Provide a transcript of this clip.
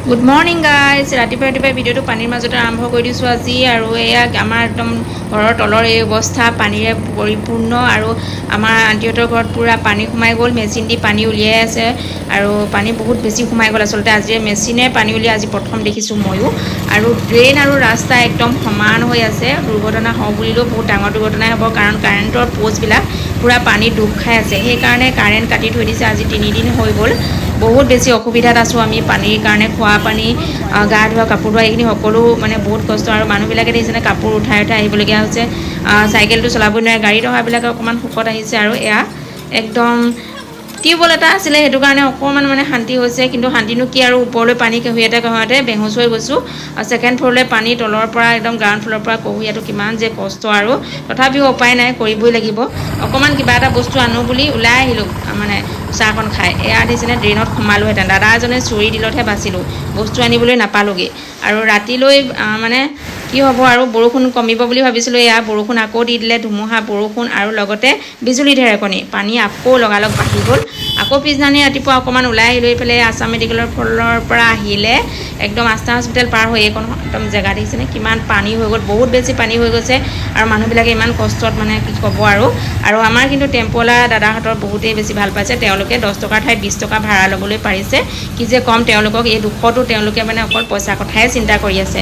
good morning guys ৰাতিপুৱা ভিডিঅ'টো পানীৰ মাজতে আৰম্ভ কৰি দিছোঁ আজি আৰু এয়া আমাৰ একদম ঘৰৰ তলৰ এই অৱস্থা পানীৰে পৰিপূৰ্ণ আৰু আমাৰ আণ্টিহঁতৰ ঘৰত পূৰা পানী সোমাই গ'ল মেচিন দি পানী উলিয়াই আছে আৰু পানী বহুত বেছি সোমাই গ'ল আচলতে আজি মেচিনে পানী উলিয়াই আজি প্ৰথম দেখিছোঁ ময়ো আৰু ড্ৰেইন আৰু ৰাস্তা একদম সমান হৈ আছে দুৰ্ঘটনা হওঁ বুলিলেও বহুত ডাঙৰ দুৰ্ঘটনাই হ'ব কাৰণ কাৰেণ্টৰ প'ষ্টবিলাক পূৰা পানী ডুব খাই আছে সেইকাৰণে কাৰেণ্ট কাটি থৈ দিছে আজি 3 দিন হৈ গ'ল বহুত বেছি অসুবিধাত আছোঁ আমি পানীৰ কাৰণে খোৱা পানী গা ধোৱা কাপোৰ ধোৱা এইখিনি সকলো মানে বহুত কষ্ট আৰু মানুহবিলাকে দেখিছেনে কাপোৰ উঠাই আহিবলগীয়া হৈছে চাইকেলটো চলাব নোৱাৰে গাড়ীত অহাবিলাকে অকণমান সুখত আহিছে আৰু এয়া একদম টিউবৱেল এটা আছিলে সেইটো কাৰণে অকণমান মানে শান্তি হৈছে কিন্তু শান্তিনো কি আৰু ওপৰলৈ পানী কঢ়িয়াওঁতে বেহুচ হৈ গৈছোঁ আৰু ছেকেণ্ড ফ্ল'ৰলৈ পানী তলৰ পৰা একদম গ্ৰাউণ্ড ফ্ল'ৰৰ পৰা কঢ়িয়াটো কিমান যে কষ্ট আৰু তথাপিও উপায় নাই কৰিবই লাগিব অকণমান কিবা এটা বস্তু আনো বুলি ওলাই আহিলোঁ মানে চাহকণ খাই এয়া দিছেনে ড্ৰেইনত সোমালোহেঁতেন দাদা এজনে চুৰি দিলতহে বাচিলোঁ বস্তু আনিবলৈ নাপালোঁগৈ আৰু ৰাতিলৈ মানে কি হ'ব আৰু বৰষুণ কমিব বুলি ভাবিছিলোঁ এয়া বৰষুণ আকৌ দি দিলে ধুমুহা বৰষুণ আৰু লগতে বিজুলী ঢেৰেকণি পানী আকৌ লগালগ বাঢ়ি গ'ল আকৌ পিছদিনাখনি ৰাতিপুৱা অকণমান ওলাই আহিলোঁ এইফালে আছাম মেডিকেলৰ ফলৰ পৰা আহিলে একদম আস্থা হস্পিটেল পাৰ হৈ এইকণ একদম জেগা দেখিছেনে কিমান পানী হৈ গ'ল বহুত বেছি পানী হৈ গৈছে আৰু মানুহবিলাকে ইমান কষ্টত মানে কি ক'ব আৰু আমাৰ কিন্তু টেম্প'ৱালা দাদাহঁতৰ বহুতেই বেছি ভাল পাইছে তেওঁলোকে 10 টকাৰ ঠাইত 20 টকা ভাড়া ল'বলৈ পাৰিছে কি যে ক'ম তেওঁলোকক এই দুখতো তেওঁলোকে মানে অকল পইচা কথাই চিন্তা কৰি আছে